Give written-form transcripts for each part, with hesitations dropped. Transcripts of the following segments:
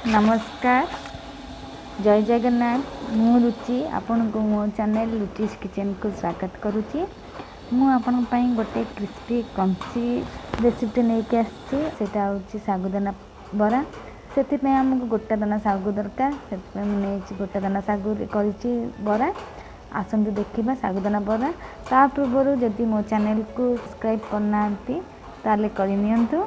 नमस्कार जय जगन्नाथ मु रुचि आपण को मो चैनल रुचिस किचन को स्वागत करुच्ची। मु आपण पई गोटे क्रिस्पी क्रंची रेसिपी नहीं के आसीटा हूँ सागुदाना बरा। से आमको गोटा दाना सागु दरकार से मुझे गोटा दाना सागु करी बरा। आसतु देखा सागुदाना बरा। ता पूर्व जदि मो चैनल को सब्सक्राइब करना ताले करनियंतु।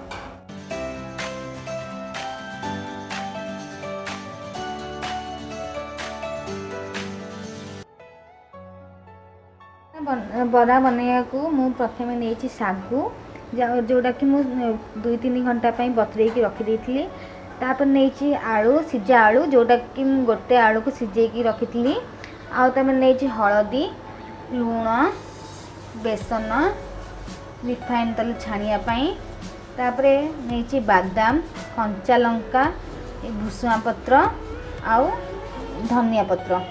बरा बनैया को मु प्रथम नहीं सागु जोटा कि मु 2-3 घंटा बतुरे रखी थी। तापर नहीं आलू सिझा आलू जोटा कि गोटे आलू को सिझे रखी। नहीं हलदी लुण बेसन रिफाइन तेल छाणियापाई। तापर नहीं बादाम कंचा लंका भुसुआ पत्र आउ धनिया पत्र।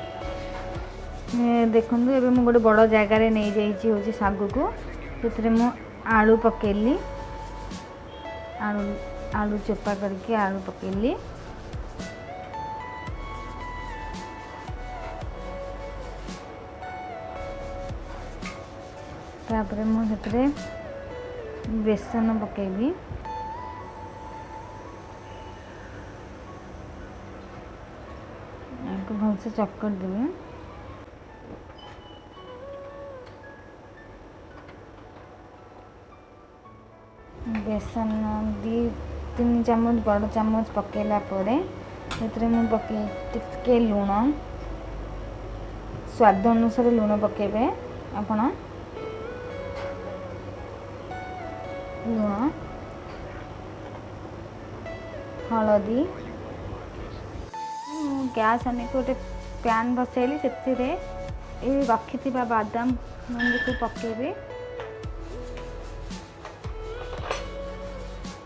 देखो ये मुझे गोटे बड़ जगार नहीं जाइए सागु को से आलू पकेली आलू चोपा करके आलू पकेली। तापर मुझे बेसन पकेबी। भलसे चकट देवी। बेसन 2-3 चामच बड़ चामच पकेला पके टिके लुण स्वाद अनुसार लुण पकेबे आपण। लुण हलदी गैस आने गोटे पैन बसैली से रखी बादाम मंदी को पकेबे।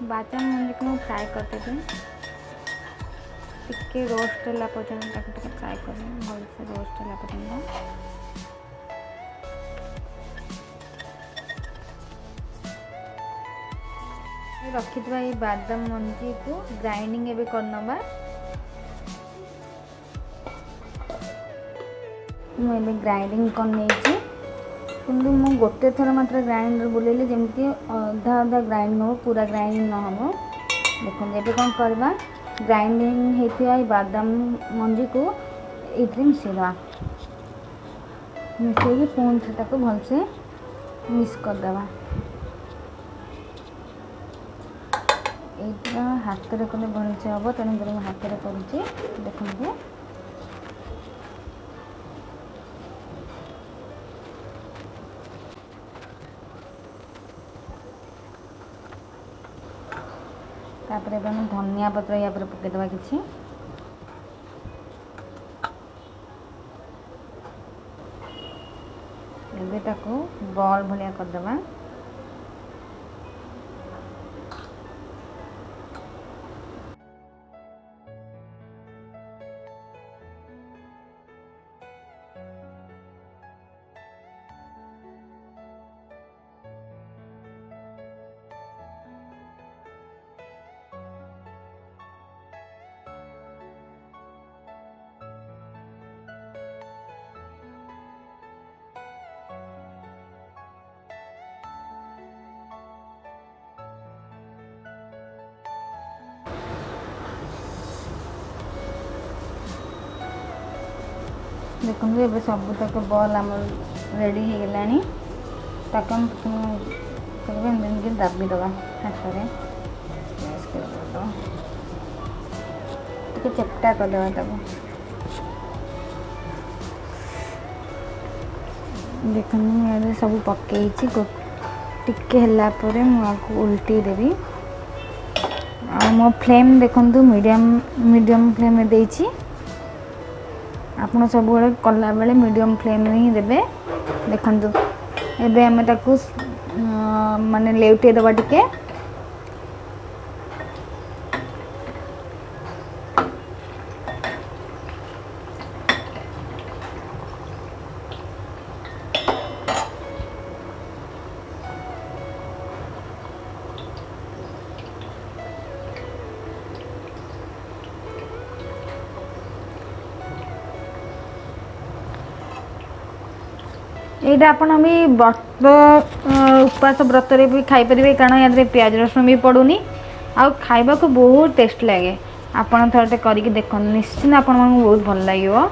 बादाम मंदी को फ्राए करदेवी टिके रोस्ट होला पर्यटन फ्राए कर भलसे रोस्ट होला पर्यटन। रखी बादाम मंदी को ग्राइंडिंग एवं करनबा। मुझे ग्राइंडिंग कर किंतु मु गोटे थर मात्र ग्राइंडर बुलेली जमती अधा अधा ग्राइंड हो पूरा ग्राइंड न हो। देखो ये कौन करवा ग्राइंडिंग होता बादाम मंजी को ये मिसेवा मिसेगी पुणी से भलसे मिक्स करदे। ये हाथ में कले भलसे हम तेणुक हाथ में करुच्ची। देखो तापर धनिया पत्र या पकईदे किसी। एबे ताको बॉल भलिया करदबा। देखो ये सब तक बॉल आम रेडी हो गलानी। ताक दाबी दबा हाथ में चेप्टा करदे। देखो ये सब पकई टिके मुझे उल्टी देवी। मो फ्लेम देखो मीडियम फ्लेम देची। आपन सब कला बेले मीडियम फ्लेम ही देबे। देखंतु एबे हमें ताकू माने लेउटे दबा टिके। एटा आपण भी व्रत उपवास व्रत भी खाई पारे कारण या प्याज रसुण भी पड़ूनी आ खाइबा को बहुत टेस्ट लगे। आपण थोड़े करके देख निश्चिंत आपण बहुत भल लगे।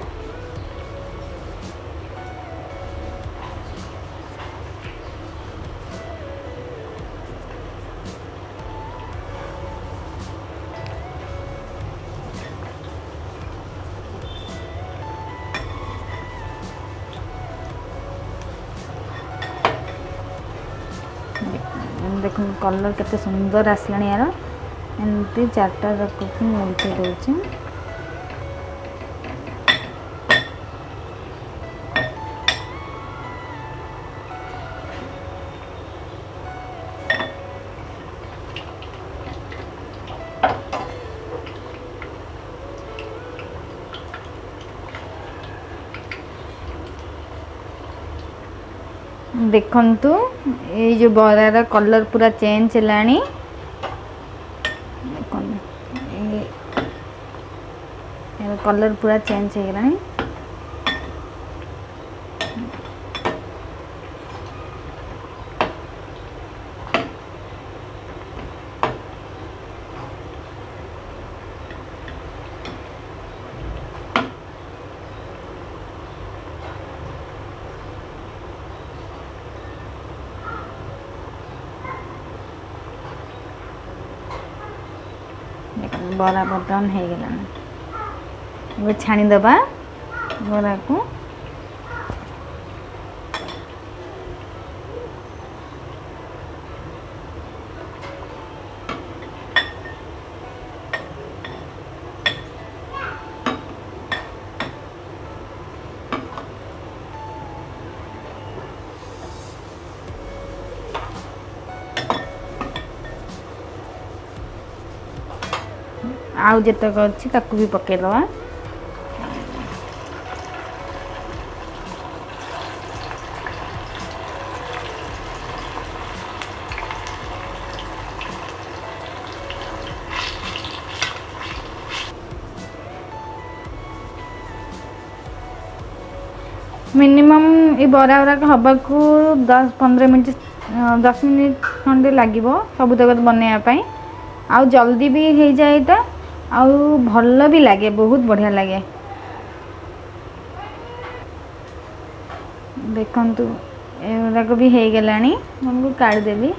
देख कलर केते सुंदर आसला यार एमती चार्टा रख उल्टे दूचे। देखंतु ये जो बरार कलर पूरा चेंज है कलर पूरा चेंज हो गलानी। बरा बर्तन हो गला छाणीदबा बरा को। आउ जतक अच्छी ताकू भी पकईदवा। मिनिमम ये बरा गुराक हवा को 10-15 मिनट 10 मिनट खंडे लगे सबूतक बनवाई। आउ जल्दी भी हो जाए तो आउ भल भी लगे बहुत बढ़िया लगे। देखंतु एगुड़ाक भी हो गलानी उनको काढ़ीदेवी।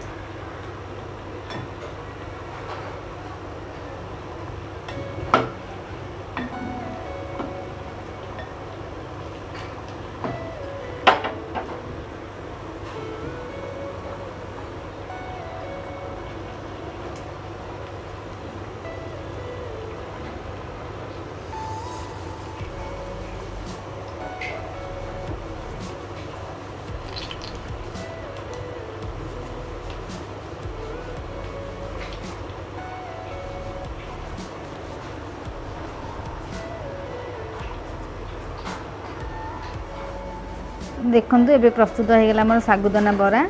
देखंतु एबे प्रस्तुत हो गला हमर सागुदाना बरा।